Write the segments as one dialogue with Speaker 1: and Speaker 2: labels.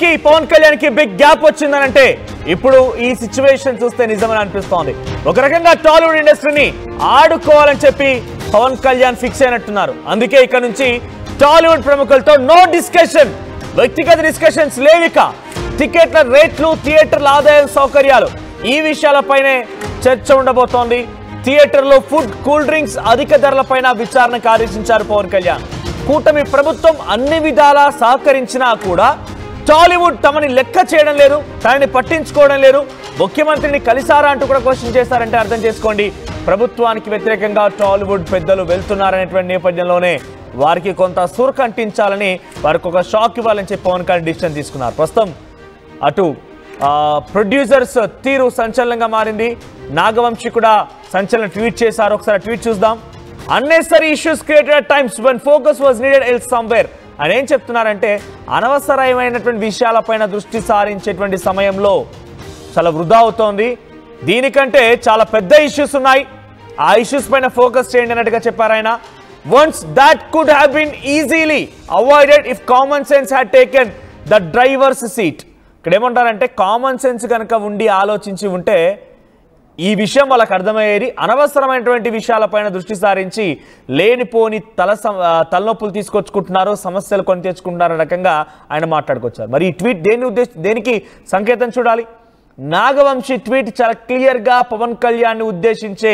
Speaker 1: కి పవన్ కళ్యాణ్ కి big gap వచ్చిందనంటే ఇప్పుడు ఈ సిచ్యువేషన్ చూస్తే నిజమని అనిపిస్తోంది. ఒక రకంగా టాలీవుడ్ ఇండస్ట్రీని ఆడుకోవాలని చెప్పి పవన్ కళ్యాణ్ ఫిక్స్ అయినట్టున్నారు. అందుకే ఇక్కడ నుంచి టాలీవుడ్ ప్రముఖులతో నో డిస్కషన్, వ్యక్తిగత డిస్కషన్స్ లేవిక. టికెట్ల రేట్లు, థియేటర్ల ఆదాయ సౌకర్యాలు, ఈ విషయాలపైనే చర్చ ఉండబోతోంది. థియేటర్లో ఫుడ్, కూల్ డ్రింక్స్ అధిక ధరలపైన విచారణకు ఆదేశించారు పవన్ కళ్యాణ్. కూటమి ప్రభుత్వం అన్ని విధాలా సహకరించినా కూడా టాలీవుడ్ తమని లెక్క చేయడం లేదు, తనని పట్టించుకోవడం లేదు. ముఖ్యమంత్రిని కలిసారా అంటూ కూడా క్వశ్చన్ చేశారంటే అర్థం చేసుకోండి, ప్రభుత్వానికి వ్యతిరేకంగా టాలీవుడ్ పెద్దలు వెళ్తున్నారనేటువంటి నేపథ్యంలోనే వారికి కొంత సురకంటించాలని, వారికి ఒక షాక్ ఇవ్వాలని చెప్పి పవన్ కళ్యాణ్ డిసిషన్ తీసుకున్నారు. ప్రస్తుతం అటు ప్రొడ్యూసర్స్ తీరు సంచలనంగా మారింది. నాగవంశి కూడా సంచలన ట్వీట్ చేశారు. ఒకసారి ట్వీట్ చూద్దాం. Unnecessary issues created at times when focus was needed else somewhere అని ఏం చెప్తున్నారంటే, అనవసరమైనటువంటి విషయాలపైన దృష్టి సారించేటువంటి సమయంలో చాలా వృధా అవుతోంది. దీనికంటే చాలా పెద్ద ఇష్యూస్ ఉన్నాయి, ఆ ఇష్యూస్ పైన ఫోకస్ చేయండి అన్నట్టుగా చెప్పారు ఆయన. Once that could have been easily avoided if common sense had taken the driver's seat. ఇక్కడ ఏమంటారంటే, కామన్ సెన్స్ కనుక ఉండి ఆలోచించి ఉంటే ఈ విషయం వాళ్ళకి అర్థమయ్యేది. అనవసరమైనటువంటి విషయాలపైన దృష్టి సారించి లేనిపోని తలనొప్పులు తీసుకొచ్చుకుంటున్నారు, సమస్యలు కొని తెచ్చుకుంటున్నారు రకంగా ఆయన మాట్లాడుకొచ్చారు. మరి ఈ ట్వీట్ దేనికి సంకేతం చూడాలి? నాగవంశి ట్వీట్ చాలా క్లియర్గా పవన్ కళ్యాణ్ ఉద్దేశించే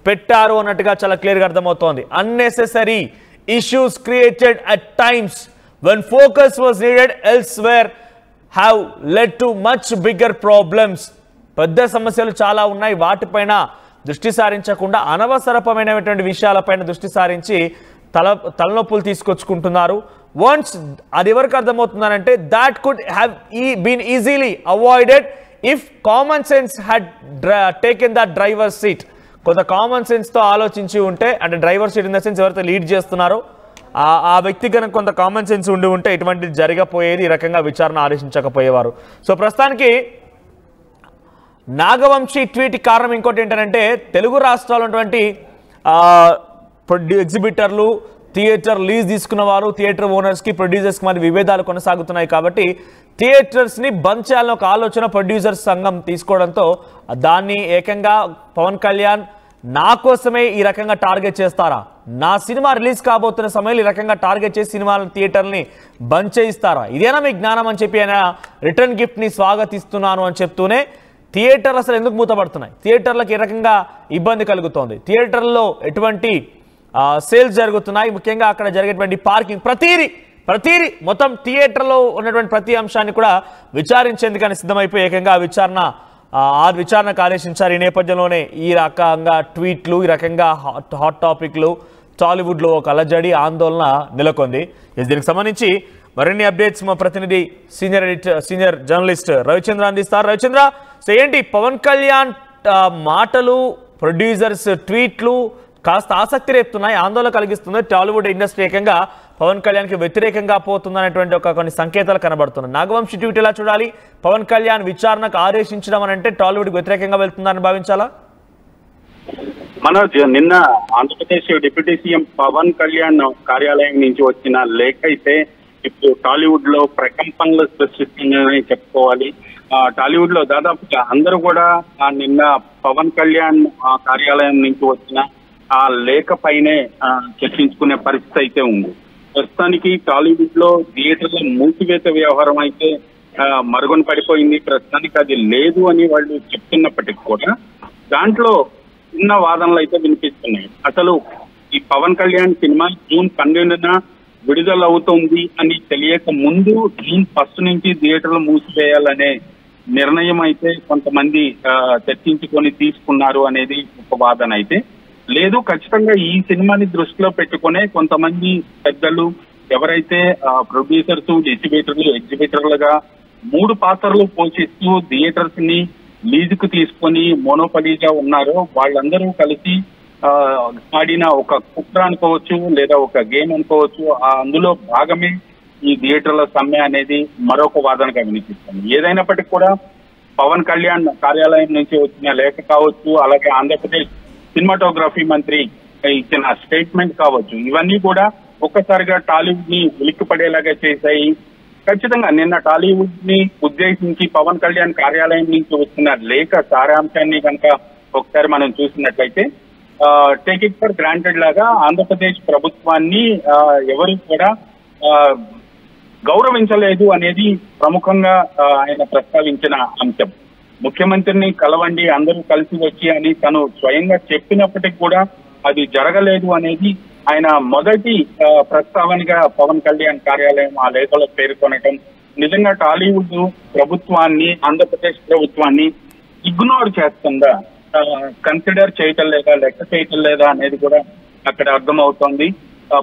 Speaker 1: పెట్టారు అన్నట్టుగా చాలా క్లియర్గా అర్థమవుతోంది. Unnecessary issues created at times when focus was needed elsewhere have led too much bigger problems. పెద్ద సమస్యలు చాలా ఉన్నాయి, వాటిపైన దృష్టి సారించకుండా అనవసరమైనటువంటి విషయాలపైన దృష్టి సారించి తలనొప్పులు తీసుకొచ్చుకుంటున్నారు. వన్స్ అది ఎవరికి అర్థమవుతున్నారంటే, that could have been easily avoided if common sense had taken the driver seat. కొంత కామన్ సెన్స్తో ఆలోచించి ఉంటే, అంటే driver seat in the sense ఎవరైతే లీడ్ చేస్తున్నారో ఆ వ్యక్తి కనుక కొంత కామన్ సెన్స్ ఉండి ఉంటే ఇటువంటిది జరగపోయేది, ఈ రకంగా విచారణ ఆదేశించకపోయేవారు. సో ప్రస్తుతానికి నాగవంశి ట్వీట్ కారణం ఇంకోటి ఏంటంటే, తెలుగు రాష్ట్రాల్లో ఉన్నటువంటి ఎగ్జిబిటర్లు, థియేటర్ లీజ్ తీసుకున్న వారు, థియేటర్ ఓనర్స్కి, ప్రొడ్యూసర్స్కి మరి విభేదాలు కొనసాగుతున్నాయి. కాబట్టి థియేటర్స్ని బంద్ చేయాలని ఒక ఆలోచన ప్రొడ్యూసర్స్ సంఘం తీసుకోవడంతో దాన్ని ఏకంగా పవన్ కళ్యాణ్ నా కోసమే ఈ రకంగా టార్గెట్ చేస్తారా, నా సినిమా రిలీజ్ కాబోతున్న సమయంలో ఈ రకంగా టార్గెట్ చేసి సినిమాల థియేటర్ని బంద్ చేయిస్తారా, ఇదేనా మీ జ్ఞానం అని చెప్పి ఆయన రిటర్న్ గిఫ్ట్ని స్వాగతిస్తున్నాను అని చెప్తూనే థియేటర్లు అసలు ఎందుకు మూతపడుతున్నాయి, థియేటర్లకు ఏ రకంగా ఇబ్బంది కలుగుతోంది, థియేటర్లో ఎటువంటి సేల్స్ జరుగుతున్నాయి, ముఖ్యంగా అక్కడ జరిగేటువంటి పార్కింగ్, ప్రతిదీ మొత్తం థియేటర్లో ఉన్నటువంటి ప్రతి అంశాన్ని కూడా విచారించేందుకని సిద్ధమైపోయి ఏకంగా విచారణకు ఆదేశించారు. ఈ నేపథ్యంలోనే ఈ రకంగా ట్వీట్లు, ఈ రకంగా హాట్ టాపిక్లు, టాలీవుడ్లో ఒక అలజడి, ఆందోళన నెలకొంది. దీనికి సంబంధించి మరిన్ని అప్డేట్స్ మా ప్రతినిధి సీనియర్ జర్నలిస్ట్ రవిచంద్ర అందిస్తారు. రవిచంద్ర, సో ఏంటి పవన్ కళ్యాణ్ మాటలు, ప్రొడ్యూసర్స్ ట్వీట్లు కాస్త ఆసక్తి రేపుతున్నాయి, ఆందోళన కలిగిస్తుంది. టాలీవుడ్ ఇండస్ట్రీ ఏకంగా పవన్ కళ్యాణ్కి వ్యతిరేకంగా పోతుందనేటువంటి కొన్ని సంకేతాలు కనబడుతున్నాయి. నాగవంశి ట్వీట్ ఎలా చూడాలి? పవన్ కళ్యాణ్ విచారణకు ఆదేశించడం అని అంటే టాలీవుడ్కి వ్యతిరేకంగా వెళ్తుందని భావించాలా?
Speaker 2: మనోజ్, నిన్న ఆంధ్రప్రదేశ్ డిప్యూటీ సీఎం పవన్ కళ్యాణ్ కార్యాలయం నుంచి వచ్చిన లేఖ అయితే ఇప్పుడు టాలీవుడ్ లో ప్రకంపనలు సృష్టిస్తుందని చెప్పుకోవాలి. టాలీవుడ్ లో దాదాపుగా అందరూ కూడా నిన్న పవన్ కళ్యాణ్ కార్యాలయం నుంచి వచ్చిన ఆ లేఖ పైనే చర్చించుకునే పరిస్థితి అయితే ఉంది. ప్రస్తుతానికి టాలీవుడ్ లో థియేటర్ల మూసివేత వ్యవహారం అయితే మరుగున పడిపోయింది. ప్రస్తుతానికి అది లేదు అని వాళ్ళు చెప్తున్నప్పటికీ కూడా దాంట్లో చిన్న వాదనలు అయితే వినిపిస్తున్నాయి. అసలు ఈ పవన్ కళ్యాణ్ సినిమా జూన్ 12న విడుదల అవుతుంది అని తెలియక ముందు జూన్ 1 నుంచి థియేటర్లు మూసివేయాలనే నిర్ణయం అయితే కొంతమంది చర్చించుకొని తీసుకున్నారు అనేది ఒక వాదన అయితే లేదు. ఖచ్చితంగా ఈ సినిమాని దృష్టిలో పెట్టుకునే కొంతమంది పెద్దలు ఎవరైతే ప్రొడ్యూసర్స్, డిస్ట్రిబ్యూటర్లు, ఎగ్జిబిటర్లుగా 3 పాత్రలు పోషిస్తూ థియేటర్స్ ని లీజుకు తీసుకొని మోనోపలీగా ఉన్నారో వాళ్ళందరూ కలిసి ఆడిన ఒక కుట్ర అనుకోవచ్చు, లేదా ఒక గేమ్ అనుకోవచ్చు. అందులో భాగమే ఈ థియేటర్ల సమ్మె అనేది మరొక వాదనగా వినిపిస్తుంది. ఏదైనప్పటికీ కూడా పవన్ కళ్యాణ్ కార్యాలయం నుంచి వచ్చిన లేఖ కావచ్చు, అలాగే ఆంధ్రప్రదేశ్ సినిమాటోగ్రఫీ మంత్రి ఇచ్చిన స్టేట్మెంట్ కావచ్చు, ఇవన్నీ కూడా ఒక్కసారిగా టాలీవుడ్ ని ఉలిక్కిపడేలాగా చేశాయి. ఖచ్చితంగా నిన్న టాలీవుడ్ ని ఉద్దేశించి పవన్ కళ్యాణ్ కార్యాలయం నుంచి వచ్చిన లేఖ సారాంశాన్ని కనుక ఒకసారి మనం చూసినట్లయితే టేక్ ఇట్ ఫర్ గ్రాంటెడ్ లాగా ఆంధ్రప్రదేశ్ ప్రభుత్వాన్ని ఎవరు కూడా గౌరవించలేదు అనేది ప్రముఖంగా ఆయన ప్రస్తావించిన అంశం. ముఖ్యమంత్రిని కలవండి, అందరూ కలిసి వచ్చి అని తను స్వయంగా చెప్పినప్పటికీ కూడా అది జరగలేదు అనేది ఆయన మొదటి ప్రస్తావనగా పవన్ కళ్యాణ్ కార్యాలయం ఆ లేఖలో పేర్కొనటం నిజంగా టాలీవుడ్ ప్రభుత్వాన్ని, ఆంధ్రప్రదేశ్ ప్రభుత్వాన్ని ఇగ్నోర్ చేస్తుందా, కన్సిడర్ చేయటం లేదా, లెక్క చేయటం లేదా అనేది కూడా అక్కడ అర్థమవుతోంది.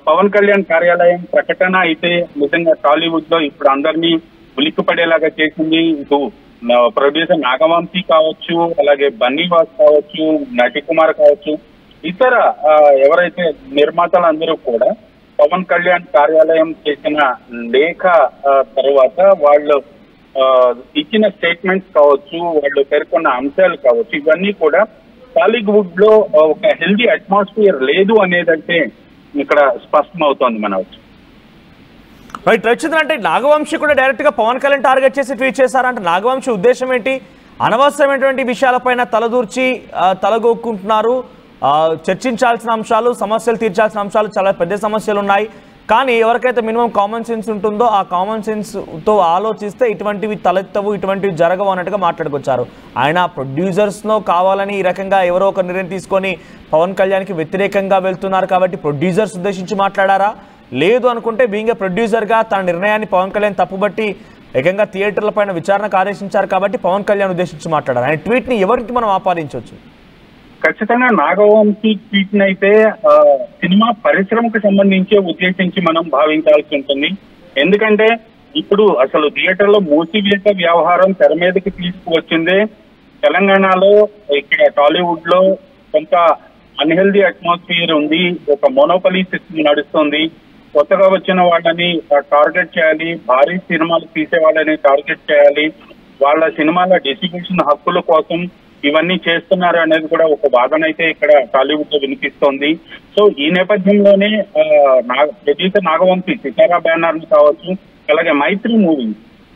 Speaker 2: పవన్ కళ్యాణ్ కార్యాలయం ప్రకటన అయితే నిజంగా టాలీవుడ్ లో ఇప్పుడు అందరినీ ఉలిక్కిపడేలాగా చేసింది. ఇటు ప్రొడ్యూసర్ నాగవంశీ కావచ్చు, అలాగే బన్నీవాస్ కావచ్చు, నటికుమార్ కావచ్చు, ఇతర ఎవరైతే నిర్మాతలందరూ కూడా పవన్ కళ్యాణ్ కార్యాలయం చేసిన లేఖ తర్వాత వాళ్ళు ఇచ్చిన స్టేట్మెంట్స్ కావచ్చు, వాళ్ళు పేర్కొన్న అంశాలు కావచ్చు, ఇవన్నీ కూడా టాలీవుడ్ లో ఒక హెల్దీ అట్మాస్ఫియర్ లేదు అనేదంటే ఇక్కడ స్పష్టమవుతోంది మనకు.
Speaker 1: రైట్ రచిత, అంటే నాగవంశీ కూడా డైరెక్ట్ గా పవన్ కళ్యాణ్ టార్గెట్ చేసి ట్వీట్ చేశారంటే నాగవంశీ ఉద్దేశం ఏంటి? అనవసరమైనటువంటి విషయాలపైన తలదూర్చి తలగొక్కుంటున్నారు. చర్చించాల్సిన అంశాలు, సమస్యలు తీర్చాల్సిన అంశాలు చాలా పెద్ద సమస్యలు ఉన్నాయి. కానీ ఎవరికైతే మినిమం కామన్ సెన్స్ ఉంటుందో ఆ కామన్ సెన్స్తో ఆలోచిస్తే ఇటువంటివి తలెత్తవు, ఇటువంటివి జరగవు అన్నట్టుగా మాట్లాడుకొచ్చారు. ఆయన ప్రొడ్యూసర్స్లో కావాలని ఈ రకంగా ఎవరో ఒక నిర్ణయం తీసుకొని పవన్ కళ్యాణ్కి వ్యతిరేకంగా వెళ్తున్నారు కాబట్టి ప్రొడ్యూసర్స్ ఉద్దేశించి మాట్లాడారా? లేదు అనుకుంటే బీయింగ్ ఏ ప్రొడ్యూసర్గా తన నిర్ణయాన్ని పవన్ కళ్యాణ్ తప్పుబట్టి ఏకంగా థియేటర్ల పైన విచారణకు ఆదేశించారు కాబట్టి పవన్ కళ్యాణ్ ఉద్దేశించి మాట్లాడారు. ఆయన ట్వీట్ని ఎవరికి మనం ఆపాదించవచ్చు?
Speaker 2: ఖచ్చితంగా నాగవంశీ ట్వీట్ అయితే సినిమా పరిశ్రమకు సంబంధించి ఉద్దేశించి మనం భావించాల్సి ఉంటుంది. ఎందుకంటే ఇప్పుడు అసలు థియేటర్లో మూసివేత వ్యవహారం తెర మీదకి తీసుకువచ్చిందే తెలంగాణలో. ఇక్కడ టాలీవుడ్ లో కొంత అన్హెల్దీ అట్మాస్ఫియర్ ఉంది, ఒక మోనోపలీ సిస్టమ్ నడుస్తుంది. కొత్తగా వచ్చిన వాళ్ళని టార్గెట్ చేయాలి, భారీ సినిమాలు తీసే వాళ్ళని టార్గెట్ చేయాలి, వాళ్ళ సినిమాల డిస్ట్రిబ్యూషన్ హక్కుల కోసం ఇవన్నీ చేస్తున్నారు అనేది కూడా ఒక వాదన అయితే ఇక్కడ టాలీవుడ్ లో వినిపిస్తోంది. సో ఈ నేపథ్యంలోనే ప్రొడ్యూసర్ నాగవంశీ సితారా బ్యానర్ కావచ్చు, అలాగే మైత్రి మూవీ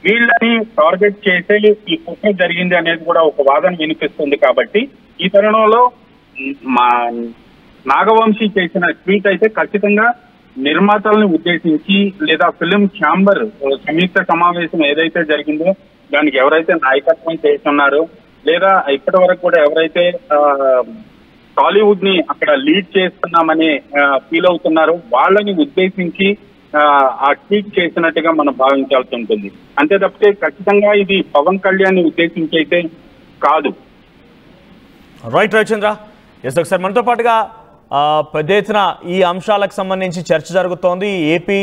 Speaker 2: వీళ్ళని టార్గెట్ చేసే ఈ కుట్ర జరిగింది అనేది కూడా ఒక వాదన వినిపిస్తుంది. కాబట్టి ఈ తరుణంలో మా నాగవంశీ చేసిన ట్వీట్ అయితే ఖచ్చితంగా నిర్మాతలను ఉద్దేశించి లేదా ఫిలిం ఛాంబర్ సంయుక్త సమావేశం ఏదైతే జరిగిందో దానికి ఎవరైతే నాయకత్వం చేస్తున్నారో లేదా ఇప్పటి వరకు కూడా ఎవరైతే టాలీవుడ్ ని అక్కడ లీడ్ చేస్తున్నామని ఫీల్ అవుతున్నారో వాళ్ళని ఉద్దేశించి ఆ ట్వీట్ చేసినట్టుగా మనం భావించాల్సి ఉంటుంది. అంతే తప్పితే ఖచ్చితంగా ఇది పవన్ కళ్యాణ్ ని ఉద్దేశించి అయితే కాదు.
Speaker 1: రైట్ రవిచంద్ర, ఎస్ ఒకసారి మనతో పాటుగా పెద్ద ఎత్తున ఈ అంశాలకు సంబంధించి చర్చ జరుగుతోంది. ఏపీ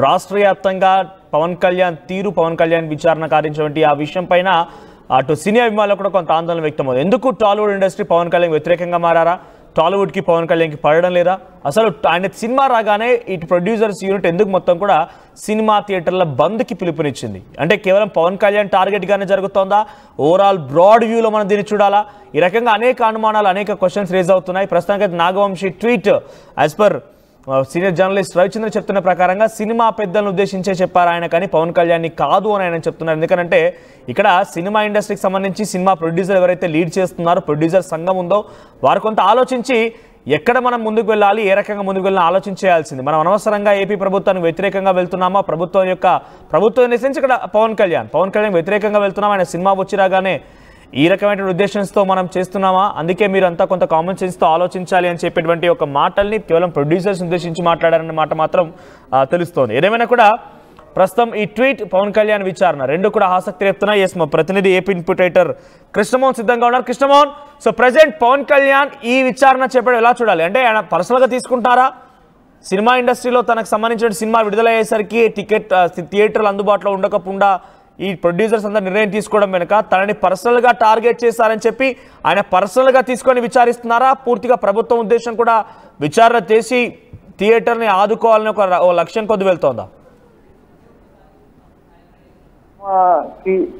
Speaker 1: రాష్ట్ర వ్యాప్తంగా పవన్ కళ్యాణ్ తీరు, పవన్ కళ్యాణ్ విచారణ కారించినటువంటి ఆ విషయం పైన అటు సినీ అభిమానులు కూడా కొంత ఆందోళన వ్యక్తమవుతుంది. ఎందుకు టాలీవుడ్ ఇండస్ట్రీ పవన్ కళ్యాణ్ వ్యతిరేకంగా మారారా? టాలీవుడ్కి పవన్ కళ్యాణ్కి పడడం లేదా? అసలు ఆయన సినిమా రాగానే ఇటు ప్రొడ్యూసర్స్ యూనిట్ ఎందుకు మొత్తం కూడా సినిమా థియేటర్ల బంద్కి పిలుపునిచ్చింది? అంటే కేవలం పవన్ కళ్యాణ్ టార్గెట్గానే జరుగుతోందా? ఓవరాల్ బ్రాడ్ వ్యూలో మనం దీన్ని చూడాలా? ఈ రకంగా అనేక అనుమానాలు, అనేక క్వశ్చన్స్ రేజ్ అవుతున్నాయి. ప్రస్తుతానికి Nagavamsi tweet as per senior journalist Ravichandra చెప్తున్న ప్రకారంగా సినిమా పెద్దలను ఉద్దేశించే చెప్పారు ఆయన, కానీ పవన్ కళ్యాణ్ని కాదు అని ఆయన చెప్తున్నారు. ఎందుకంటే ఇక్కడ సినిమా ఇండస్ట్రీకి సంబంధించి సినిమా ప్రొడ్యూసర్ ఎవరైతే లీడ్ చేస్తున్నారో, ప్రొడ్యూసర్ సంఘం ఉందో వారు కొంత ఆలోచించి ఎక్కడ మనం ముందుకు వెళ్ళాలి, ఏ రకంగా ముందుకు వెళ్ళాలని ఆలోచించేయాల్సింది. మనం అనవసరంగా ఏపీ ప్రభుత్వానికి వ్యతిరేకంగా వెళ్తున్నామా? ప్రభుత్వం ఇన్ ద సెన్స్ ఇక్కడ పవన్ కళ్యాణ్ వ్యతిరేకంగా వెళ్తున్నామా? ఆయన సినిమా వచ్చి రాగానే ఈ రకమైన ఉద్దేశంతో మనం చేస్తున్నామా? అందుకే మీరు అంతా కొంత కామన్ సెన్స్తో ఆలోచించాలి అని చెప్పేటువంటి ఒక మాటల్ని కేవలం ప్రొడ్యూసర్స్ ఉద్దేశించి మాట్లాడారన్న మాట మాత్రం తెలుస్తోంది. ఏదేమైనా కూడా ప్రస్తుతం ఈ ట్వీట్, పవన్ కళ్యాణ్ విచారణ రెండు కూడా ఆసక్తి రేపుతున్నాయి. ఎస్, మా ప్రతినిధి ఏపీ ఇన్పుట్ రైటర్ కృష్ణమోహన్ సిద్ధంగా ఉన్నారు. కృష్ణమోహన్, సో ప్రజెంట్ పవన్ కళ్యాణ్ ఈ విచారణ చేపడం ఎలా చూడాలి? అంటే ఆయన పర్సనల్గా తీసుకుంటారా? సినిమా ఇండస్ట్రీలో తనకు సంబంధించిన సినిమా విడుదలయ్యేసరికి థియేటర్లు అందుబాటులో ఉండకుండా ఈ ప్రొడ్యూసర్స్ అందరూ నిర్ణయం తీసుకోవడం వెనుక తనని పర్సనల్గా టార్గెట్ చేశారని చెప్పి ఆయన పర్సనల్గా తీసుకొని విచారిస్తున్నారా? పూర్తిగా ప్రభుత్వం ఉద్దేశం కూడా విచారణ చేసి థియేటర్ని ఆదుకోవాలని ఒక లక్ష్యం కొద్ది వెళ్తోందా?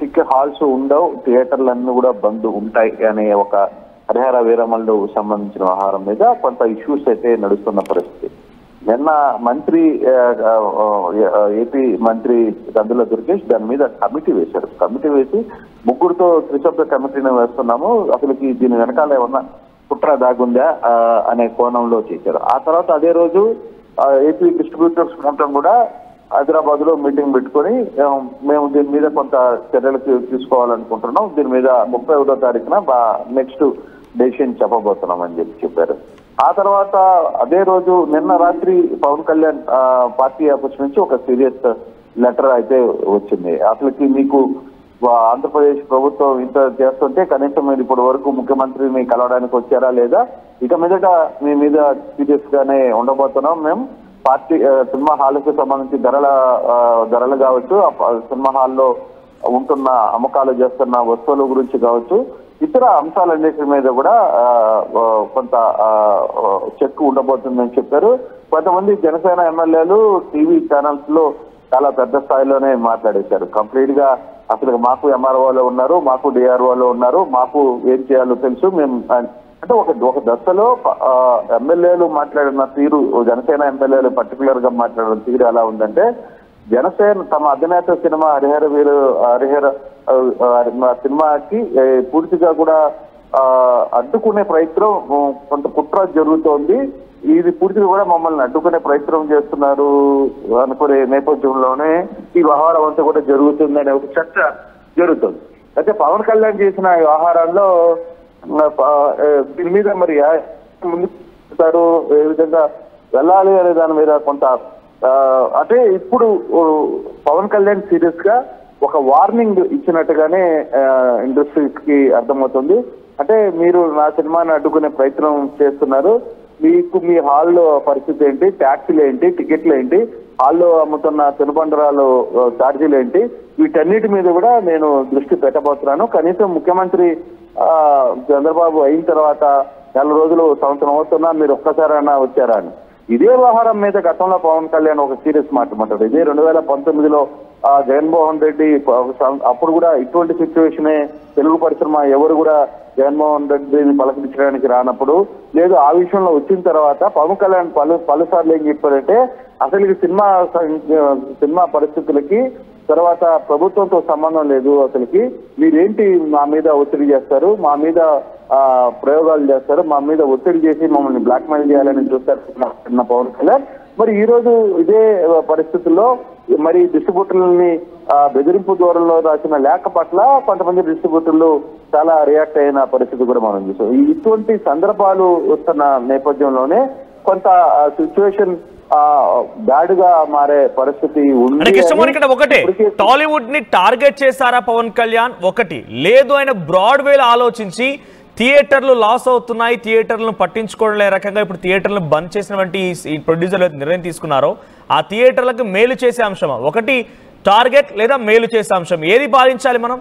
Speaker 3: టికెట్ హాల్స్ ఉండవు, థియేటర్లన్నీ కూడా బంద్ ఉంటాయి అనే ఒక హరిహర వీరమల్లు సంబంధించిన వ్యవహారం మీద కొంత ఇష్యూస్ అయితే నడుస్తున్న పరిస్థితి. నిన్న మంత్రి ఏపీ మంత్రి గందుల దుర్గేష్ దాని మీద కమిటీ వేశారు. కమిటీ వేసి ముగ్గురుతో త్రిసభ్య కమిటీని వేస్తున్నాము, అసలుకి దీని వెనకాల ఏమన్నా కుట్ర దాగుందా అనే కోణంలో చేశారు. ఆ తర్వాత అదే రోజు ఏపీ డిస్ట్రిబ్యూటర్స్ మొత్తం కూడా హైదరాబాద్ లో మీటింగ్ పెట్టుకొని మేము దీని మీద కొంత చర్యలు తీసుకోవాలనుకుంటున్నాం, దీని మీద 31వ తారీఖున నెక్స్ట్ డెసిషన్ చెప్పబోతున్నాం అని చెప్పారు. ఆ తర్వాత అదే రోజు నిన్న రాత్రి పవన్ కళ్యాణ్ పార్టీ ఆఫీస్ నుంచి ఒక సీరియస్ లెటర్ అయితే వచ్చింది. అసలుకి మీకు ఆంధ్రప్రదేశ్ ప్రభుత్వం ఇంత చేస్తుంటే కనీసం మీరు ఇప్పటి వరకు ముఖ్యమంత్రిని కలవడానికి వచ్చారా లేదా, ఇక మీదట మీ మీద సీరియస్ గానే ఉండబోతున్నాం మేము, పార్టీ సినిమా హాల్కి సంబంధించి ధరలు కావచ్చు, సినిమా హాల్లో ఉంటున్న అమ్మకాలు చేస్తున్న వస్తువుల గురించి కావచ్చు, ఇతర అంశాలన్నిటి మీద కూడా కొంత చెక్ ఉండబోతుందని చెప్పారు. కొంతమంది జనసేన ఎమ్మెల్యేలు టీవీ ఛానల్స్ లో చాలా పెద్ద స్థాయిలోనే మాట్లాడేశారు. కంప్లీట్ గా అసలు మాకు ఎంఆర్ఓలో ఉన్నారు, మాకు డిఆర్ఓలో ఉన్నారు, మాకు ఏం చేయాలో తెలుసు మేము అంటే ఒక దశలో ఎమ్మెల్యేలు మాట్లాడిన తీరు, జనసేన ఎమ్మెల్యేలు పర్టికులర్ గా మాట్లాడిన తీరు ఎలా ఉందంటే, జనసేన తమ అధినేత సినిమా హరిహర సినిమాకి పూర్తిగా కూడా అడ్డుకునే ప్రయత్నం కొంత కుట్ర జరుగుతోంది, ఇది పూర్తిగా కూడా మమ్మల్ని అడ్డుకునే ప్రయత్నం చేస్తున్నారు అనుకునే నేపథ్యంలోనే ఈ వ్యవహారం అంతా కూడా జరుగుతుందనే ఒక చర్చ జరుగుతుంది. అయితే పవన్ కళ్యాణ్ చేసిన వ్యవహారాల్లో దీని మీద మరి ముందుకు ఏ విధంగా వెళ్ళాలి అనే దాని మీద కొంత అంటే ఇప్పుడు పవన్ కళ్యాణ్ సీరియస్ గా ఒక వార్నింగ్ ఇచ్చినట్టుగానే ఇండస్ట్రీస్ కి అర్థమవుతుంది. అంటే మీరు నా సినిమాని అడ్డుకునే ప్రయత్నం చేస్తున్నారు, మీకు మీ హాల్లో పరిస్థితి ఏంటి, ట్యాక్సీలు ఏంటి, టికెట్లు ఏంటి, హాల్లో అమ్ముతున్న తినుబండరాలు ఛార్జీలు ఏంటి, వీటన్నిటి మీద కూడా నేను దృష్టి పెట్టబోతున్నాను. కనీసం ముఖ్యమంత్రి చంద్రబాబు అయిన తర్వాత 4 రోజులు సంవత్సరం అవుతున్నా మీరు ఒక్కసారైనా వచ్చారా అని. ఇదే వ్యవహారం మీద గతంలో పవన్ కళ్యాణ్ ఒక సీరియస్ మాట్లాడారు. ఇదే 2019లో జగన్మోహన్ రెడ్డి అప్పుడు కూడా ఇటువంటి సిచ్యువేషనే, తెలుగు పరిశ్రమ ఎవరు కూడా జగన్మోహన్ రెడ్డిని పలకరించడానికి రానప్పుడు లేదు, ఆ విషయంలో వచ్చిన తర్వాత పవన్ కళ్యాణ్ పలుసార్లు ఏం చెప్పారంటే, అసలు సినిమా పరిస్థితులకి తర్వాత ప్రభుత్వంతో సంబంధం లేదు, అసలుకి మీరేంటి మా మీద ఒత్తిడి చేస్తారు, మా మీద ప్రయోగాలు చేస్తారు, మా మీద ఒత్తిడి చేసి మమ్మల్ని బ్లాక్మెయిల్ చేయాలని చూస్తారు పవన్ కళ్యాణ్. మరి ఈ రోజు ఇదే పరిస్థితుల్లో మరి డిస్ట్రిబ్యూటర్లని బెదిరింపు దూరంలో రాసిన లేఖ పట్ల కొంతమంది డిస్ట్రిబ్యూటర్లు చాలా రియాక్ట్ అయిన పరిస్థితి కూడా మనం చూసాం. ఇటువంటి సందర్భాలు వస్తున్న నేపథ్యంలోనే కొంత సిచ్యువేషన్ బ్యాడ్ గా మారే పరిస్థితి ఉంది.
Speaker 1: ఇక్కడ ఒకటే, టాలీవుడ్ ని టార్గెట్ చేశారా పవన్ కళ్యాణ్? ఒకటి లేదు, ఆయన బ్రాడ్వేలో ఆలోచించి థియేటర్లు లాస్ అవుతున్నాయి, థియేటర్లను పట్టించుకోవడం రకంగా ఇప్పుడు థియేటర్లను బంద్ చేసినటువంటి ఈ ప్రొడ్యూసర్లు నిర్ణయం తీసుకున్నారో ఆ థియేటర్లకు మేలు చేసే అంశమా? ఒకటి టార్గెట్ లేదా మేలు చేసే అంశం, ఏది భావించాలి మనం?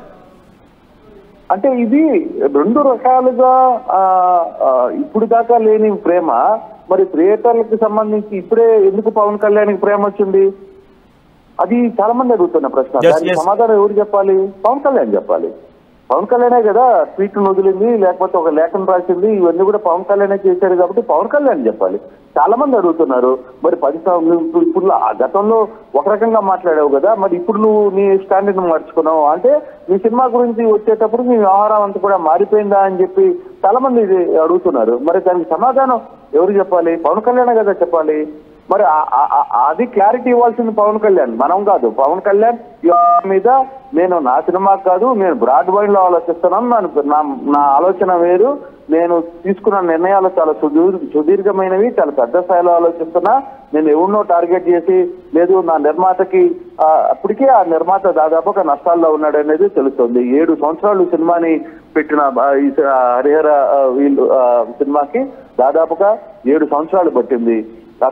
Speaker 3: అంటే ఇది 2 రకాలుగా ఇప్పుడు దాకా లేని ప్రేమ మరి థియేటర్లకు సంబంధించి ఇప్పుడే ఎందుకు పవన్ కళ్యాణ్కి ప్రేమ వచ్చింది? అది చాలా మంది అడుగుతున్న ప్రశ్న. దానికి సమాధానం ఎవరు చెప్పాలి? పవన్ కళ్యాణ్ చెప్పాలి. పవన్ కళ్యాణే కదా ట్వీట్ను వదిలింది, లేకపోతే ఒక లేఖను రాసింది, ఇవన్నీ కూడా పవన్ కళ్యాణే చేశారు కాబట్టి పవన్ కళ్యాణ్ చెప్పాలి. చాలా మంది అడుగుతున్నారు, మరి 10 ఇప్పుడు గతంలో ఒక రకంగా మాట్లాడావు కదా, మరి ఇప్పుడు నువ్వు నీ స్టాండర్డ్ మార్చుకున్నావు అంటే నీ సినిమా గురించి వచ్చేటప్పుడు నీ వ్యవహారం అంతా కూడా మారిపోయిందా అని చెప్పి చాలా మంది అడుగుతున్నారు. మరి దానికి సమాధానం ఎవరు చెప్పాలి? పవన్ కళ్యాణే కదా చెప్పాలి. మరి అది క్లారిటీ ఇవ్వాల్సింది పవన్ కళ్యాణ్, మనం కాదు. పవన్ కళ్యాణ్ మీద నేను నా సినిమా కాదు, నేను బ్రాడ్ వైడ్ లో ఆలోచిస్తున్నాను, నా ఆలోచన వేరు, నేను తీసుకున్న నిర్ణయాలు చాలా సుదీర్ఘమైనవి, చాలా పెద్ద స్థాయిలో ఆలోచిస్తున్నా, నేను ఎవరినో టార్గెట్ చేసి లేదు, నా నిర్మాతకి అప్పటికే ఆ నిర్మాత దాదాపుగా నష్టాల్లో ఉన్నాడు అనేది తెలుస్తుంది. 7 సంవత్సరాలు సినిమాని పెట్టిన హరిహర వీళ్ళు సినిమాకి దాదాపుగా 7 సంవత్సరాలు పట్టింది.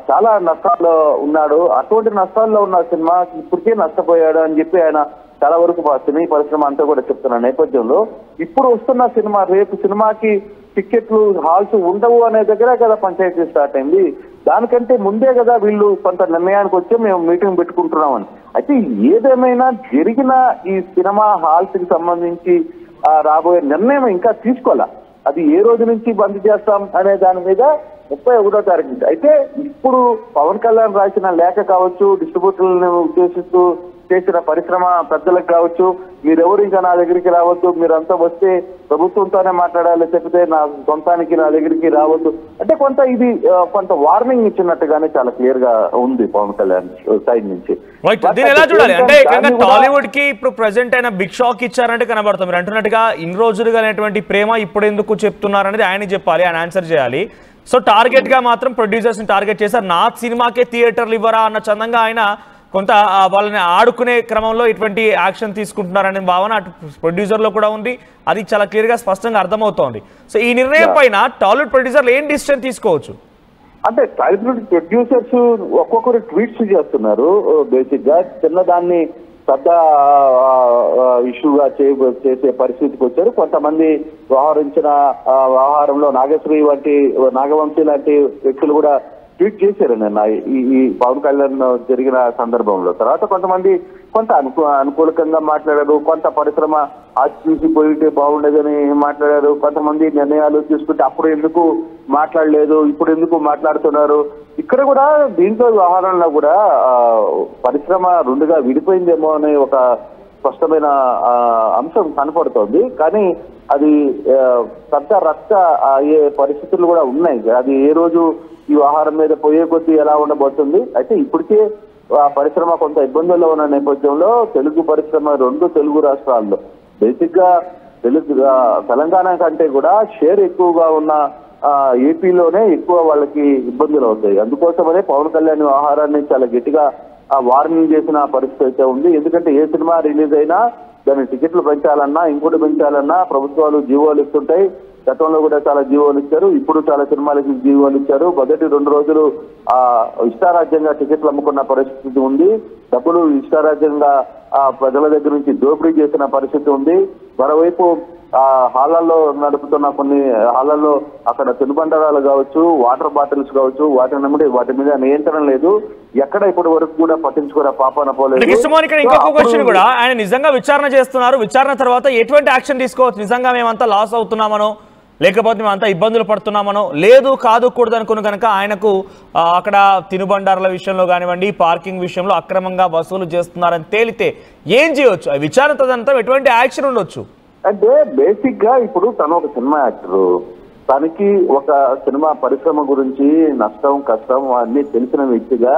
Speaker 3: చాలా నష్టాల్లో ఉన్నాడు. అటువంటి నష్టాల్లో ఉన్న సినిమా ఇప్పటికే నష్టపోయాడు అని చెప్పి ఆయన చాలా వరకు సినీ పరిశ్రమ అంతా కూడా చెప్తున్న నేపథ్యంలో ఇప్పుడు వస్తున్న సినిమా, రేపు సినిమాకి టికెట్లు హాల్స్ ఉండవు అనే దగ్గర కదా పంచాయతీ స్టార్ట్ అయింది. దానికంటే ముందే కదా వీళ్ళు కొంత నిర్ణయానికి వచ్చి మేము మీటింగ్ పెట్టుకుంటున్నామని. అయితే ఏదేమైనా జరిగిన ఈ సినిమా హాల్స్ కి సంబంధించి రాబోయే నిర్ణయం ఇంకా తీసుకోవాలా. అది ఏ రోజు నుంచి బంద్ చేస్తాం అనే దాని మీద 31వ తారీఖు నుంచి. అయితే ఇప్పుడు పవన్ కళ్యాణ్ రాసిన లేఖ కావచ్చు, డిస్ట్రిబ్యూటర్లను ఉద్దేశిస్తూ చేసిన పరిశ్రమ పెద్దలకు కావచ్చు, మీరెవరు ఇంకా నా దగ్గరికి రావద్దు, మీరంతా వస్తే ప్రభుత్వంతోనే మాట్లాడాలి చెప్తే నా సొంతానికి నా దగ్గరికి రావద్దు అంటే కొంత వార్నింగ్ ఇచ్చినట్టుగానే చాలా క్లియర్ గా ఉంది పవన్ కళ్యాణ్ సైడ్ నుంచి.
Speaker 1: ఎలా చూడాలి అంటే టాలీవుడ్ కి ఇప్పుడు ప్రెసెంట్ అయిన బిగ్ షాక్ ఇచ్చారంటే కనబడుతుంది. మీరు అంటున్నట్టుగా ఇన్ని రోజులుగా అనేటువంటి ప్రేమ ఇప్పుడు ఎందుకు చెప్తున్నారు అనేది ఆయన చెప్పాలి, ఆయన ఆన్సర్ చేయాలి. సో టార్గెట్ గా మాత్రం ప్రొడ్యూసర్స్ ని టార్గెట్ చేశారు. నా సినిమాకే థియేటర్లు ఇవ్వరా అన్న చందంగా ఆయన కొంత వాళ్ళని ఆడుకునే క్రమంలో ఇటువంటి యాక్షన్ తీసుకుంటున్నారనే భావన అటు ప్రొడ్యూసర్ లో కూడా ఉంది. అది చాలా క్లియర్ గా స్పష్టంగా అర్థమవుతోంది. సో ఈ నిర్ణయం పైన టాలీవుడ్ ప్రొడ్యూసర్లు ఏం డిసిషన్ తీసుకోవచ్చు?
Speaker 3: అంటే టాలీవుడ్ ప్రొడ్యూసర్స్ ఒక్కొక్కరు ట్వీట్స్ చేస్తున్నారు. బేసిక్ గా చిన్నదాన్ని పెద్ద ఇష్యూగా చేసే పరిస్థితికి వచ్చారు. కొంతమంది వ్యవహారంలో నాగవంశీ లాంటి వ్యక్తులు కూడా ట్వీట్ చేశారు నిన్న ఈ పవన్ కళ్యాణ్ జరిగిన సందర్భంలో. తర్వాత కొంత అనుకూలకంగా మాట్లాడారు, కొంత పరిశ్రమ ఆచి పోయితే బాగుండేదని మాట్లాడారు, కొంతమంది నిర్ణయాలు తీసుకుంటే అప్పుడు ఎందుకు మాట్లాడలేదు, ఇప్పుడు ఎందుకు మాట్లాడుతున్నారు. ఇక్కడ కూడా దీంట్లో వ్యవహారంలో కూడా పరిశ్రమ రెండుగా విడిపోయిందేమో అనే ఒక స్పష్టమైన అంశం కనపడుతోంది. కానీ అది పెద్ద రక్త అయ్యే పరిస్థితులు కూడా ఉన్నాయి. అది ఏ రోజు ఈ వ్యవహారం మీద పోయే కొద్దీ ఎలా ఉండబోతుంది. అయితే ఇప్పటికే ఆ పరిశ్రమ కొంత ఇబ్బందుల్లో ఉన్న నేపథ్యంలో తెలుగు పరిశ్రమ 2 తెలుగు రాష్ట్రాల్లో బేసిక్ గా తెలంగాణ కంటే కూడా షేర్ ఎక్కువగా ఉన్న ఏపీలోనే ఎక్కువ వాళ్ళకి ఇబ్బందులు అవుతాయి. అందుకోసమనే పవన్ కళ్యాణ్ వ్యవహారాన్ని చాలా గట్టిగా వార్నింగ్ చేసిన పరిస్థితి అయితే ఉంది. ఎందుకంటే ఏ సినిమా రిలీజ్ అయినా దాని టికెట్లు పెంచాలన్నా ఇంకోటి పెంచాలన్నా ప్రభుత్వాలు జీవోలు ఇస్తుంటాయి. గతంలో కూడా చాలా జీవోలు ఇచ్చారు, ఇప్పుడు చాలా సినిమాలకి జీవోలు ఇచ్చారు. మొదటి 2 రోజులు ఇష్టారాజ్యంగా టికెట్లు అమ్ముకున్న పరిస్థితి ఉంది. డబ్బులు ఇష్టారాజ్యంగా ప్రజల దగ్గర నుంచి దోపిడీ చేసిన పరిస్థితి ఉంది. మరోవైపు హాలల్లో నడుపుతున్న కొన్ని హాలల్లో అక్కడ తినుబండరాలు కావచ్చు, వాటర్ బాటిల్స్ కావచ్చు, వాటి మీద నియంత్రణ లేదు. ఎక్కడ ఇప్పటి వరకు కూడా పట్టించుకునే పాపన పోలేదు.
Speaker 1: ఇంకొక క్వశ్చన్ కూడా, ఆయన నిజంగా విచారణ చేస్తున్నారు. విచారణ తర్వాత ఎటువంటి యాక్షన్ తీసుకోవచ్చు? నిజంగా మేమంతా లాస్ అవుతున్నామనో, లేకపోతే మేమంతా ఇబ్బందులు పడుతున్నామనో, లేదు కాదు కూడదు అనుకుని కనుక ఆయనకు అక్కడ తినుబండారాల విషయంలో కానివ్వండి, పార్కింగ్ విషయంలో అక్రమంగా వసూలు చేస్తున్నారని తేలితే ఏం చేయవచ్చు? విచారణ తదంతా ఎటువంటి యాక్షన్ ఉండొచ్చు?
Speaker 3: అంటే బేసిక్ గా ఇప్పుడు తను ఒక సినిమా యాక్టరు, తనకి ఒక సినిమా పరిశ్రమ గురించి నష్టం కష్టం అన్ని తెలిసిన వ్యక్తిగా,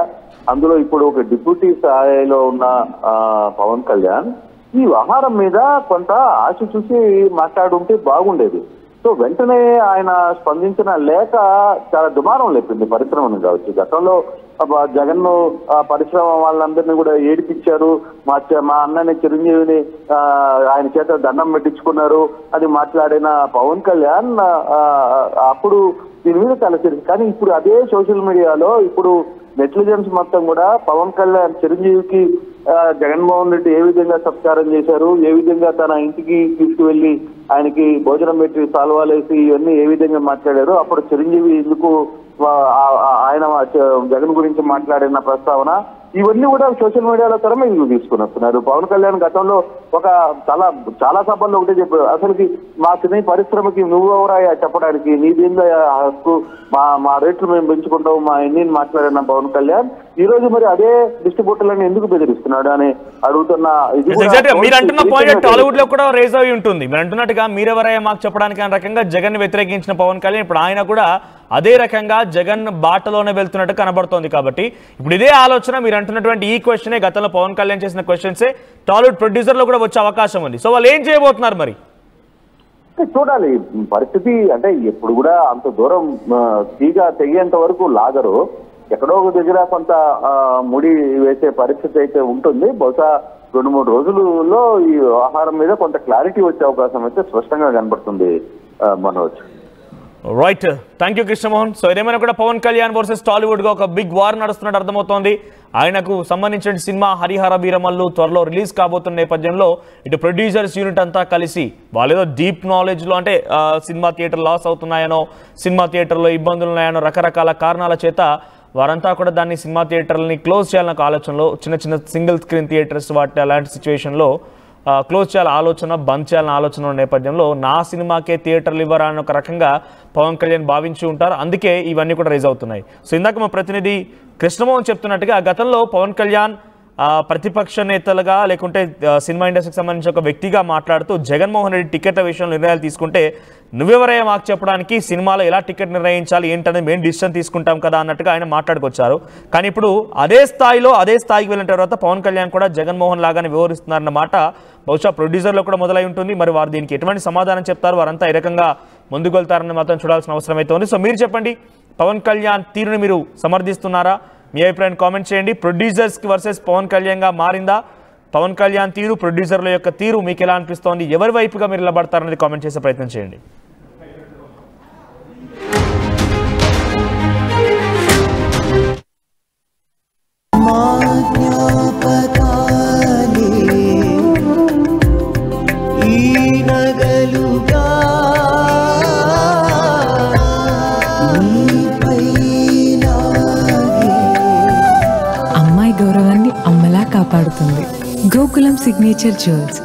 Speaker 3: అందులో ఇప్పుడు ఒక డిప్యూటీ స్థాయిలో ఉన్న పవన్ కళ్యాణ్ ఈ వ్యవహారం మీద కొంత ఆశ చూసి మాట్లాడుంటే బాగుండేది. సో వెంటనే ఆయన స్పందించిన లేఖ చాలా దుమారం లేపింది పరిశ్రమను కావచ్చు. గతంలో జగన్ పరిశ్రమ వాళ్ళందరినీ కూడా ఏడిపించారు, మా అన్నని చిరంజీవిని ఆయన చేత దండం పెట్టించుకున్నారు అని మాట్లాడిన పవన్ కళ్యాణ్ అప్పుడు దీని మీద చాలా సీరియస్. కానీ ఇప్పుడు అదే సోషల్ మీడియాలో ఇప్పుడు నెటిజన్స్ మొత్తం కూడా పవన్ కళ్యాణ్ చిరంజీవికి జగన్మోహన్ రెడ్డి ఏ విధంగా సత్కారం చేశారు, ఏ విధంగా తన ఇంటికి తీసుకువెళ్లి ఆయనకి భోజనం పెట్టి సాల్వాలేసి ఇవన్నీ ఏ విధంగా మాట్లాడారు, అప్పుడు చిరంజీవి ఎందుకు ఆయన జగన్ గురించి మాట్లాడిన ప్రస్తావన, ఇవన్నీ కూడా సోషల్ మీడియాలో తరమే తీసుకుని వస్తున్నారు. పవన్ కళ్యాణ్ గతంలో ఒక చాలా సభల్లో ఒకటే చెప్పారు, అసలుకి మా సినీ పరిశ్రమకి నువ్వెవరా చెప్పడానికి, నీదేందా హక్కు, మా రేట్లు మేము పెంచుకుంటాం మా ఎన్ని మాట్లాడిన పవన్ కళ్యాణ్ ఈ రోజు మరి అదే డిస్ట్రిబ్యూటర్లను ఎందుకు బెదిరిస్తున్నాడు అని అడుగుతున్న.
Speaker 1: మీరు అంటున్న పాయింట్ టాలీవుడ్ లో కూడా రేజ్ అయి ఉంటుంది. మీరు అంటున్నట్టుగా మీరెవరయ్యా మాకు చెప్పడానికి అనే రకంగా జగన్ వ్యతిరేకించిన పవన్ కళ్యాణ్ ఇప్పుడు ఆయన కూడా అదే రకంగా జగన్ బాటలోనే వెళ్తున్నట్టు కనబడుతోంది. కాబట్టి ఇప్పుడు ఇదే ఆలోచన మీరు అంటున్నటువంటి ఈ క్వశ్చనే గతంలో పవన్ కళ్యాణ్ చేసిన క్వశ్చన్సే టాలీవుడ్ ప్రొడ్యూసర్ లో కూడా వచ్చే అవకాశం ఉంది. సో వాళ్ళు ఏం చేయబోతున్నారు మరి
Speaker 3: చూడాలి పరిస్థితి. అంటే ఎప్పుడు కూడా అంత దూరం తీగ తెగేంత వరకు లాగరు, ఎక్కడో ఒక దగ్గర కొంత ముడి వేసే పరిస్థితి అయితే ఉంటుంది. బహుశా 2-3 రోజులలో ఈ ఆహారం మీద కొంత క్లారిటీ వచ్చే అవకాశం అయితే స్పష్టంగా కనబడుతుంది Manoj.
Speaker 1: Right, thank you Krishnamohan. So ఇదేమైనా కూడా పవన్ కళ్యాణ్ వర్సెస్ టాలీవుడ్ గా ఒక బిగ్ వార్ నడుస్తున్నట్టు అర్థమవుతోంది. ఆయనకు సంబంధించిన సినిమా హరిహర వీరమల్లు త్వరలో రిలీజ్ కాబోతున్న నేపథ్యంలో ఇటు ప్రొడ్యూసర్స్ యూనిట్ అంతా కలిసి వాళ్ళేదో డీప్ నాలెడ్జ్లో అంటే సినిమా థియేటర్ లాస్ అవుతున్నాయనో, సినిమా థియేటర్లో ఇబ్బందులు ఉన్నాయనో రకరకాల కారణాల చేత వారంతా కూడా దాన్ని సినిమా థియేటర్లని క్లోజ్ చేయాలన్న ఆలోచనలో చిన్న చిన్న సింగిల్ స్క్రీన్ థియేటర్స్ వాటి అలాంటి సిచ్యువేషన్లో క్లోజ్ చేయాలి ఆలోచన, బంద్ చేయాలని ఆలోచన ఉన్న నేపథ్యంలో నా సినిమాకే థియేటర్లు ఇవ్వరా అని ఒక రకంగా పవన్ కళ్యాణ్ భావించి ఉంటారు. అందుకే ఇవన్నీ కూడా రైజ్ అవుతున్నాయి. సో ఇందాక మా ప్రతినిధి కృష్ణమోహన్ చెప్తున్నట్టుగా గతంలో పవన్ కళ్యాణ్ ప్రతిపక్ష నేతలుగా లేకుంటే సినిమా ఇండస్ట్రీకి సంబంధించిన ఒక వ్యక్తిగా మాట్లాడుతూ జగన్మోహన్ రెడ్డి టికెట్ల విషయంలో నిర్ణయాలు తీసుకుంటే నువ్వెవరయ్యా మాకు చెప్పడానికి, సినిమాలో ఎలా టికెట్ నిర్ణయించాలి ఏంటనేది మేము డిసిషన్ తీసుకుంటాం కదా అన్నట్టుగా ఆయన మాట్లాడుకొచ్చారు. కానీ ఇప్పుడు అదే స్థాయికి వెళ్ళిన తర్వాత పవన్ కళ్యాణ్ కూడా జగన్మోహన్ లాగానే వ్యవహరిస్తున్నారన్న మాట బహుశా ప్రొడ్యూసర్లో కూడా మొదలై ఉంటుంది. మరి వారు దీనికి ఎటువంటి సమాధానం చెప్తారు, వారంతా ఈ రకంగా ముందుకు వెళ్తారని మాత్రం చూడాల్సిన అవసరం అయితే ఉంది. సో మీరు చెప్పండి, పవన్ కళ్యాణ్ తీరుని మీరు సమర్థిస్తున్నారా? మీ అభిప్రాయాన్ని కామెంట్ చేయండి. ప్రొడ్యూసర్స్కి వర్సెస్ పవన్ కళ్యాణ్గా మారిందా పవన్ కళ్యాణ్ తీరు, ప్రొడ్యూసర్ల యొక్క తీరు మీకు ఎలా అనిపిస్తోంది? ఎవరి వైపుగా మీరు నిలబడతారనేది కామెంట్ చేసే ప్రయత్నం చేయండి.
Speaker 4: అమ్మాయి గౌరవాన్ని అమ్మలా కాపాడుతుంది. Gokulam signature jewels.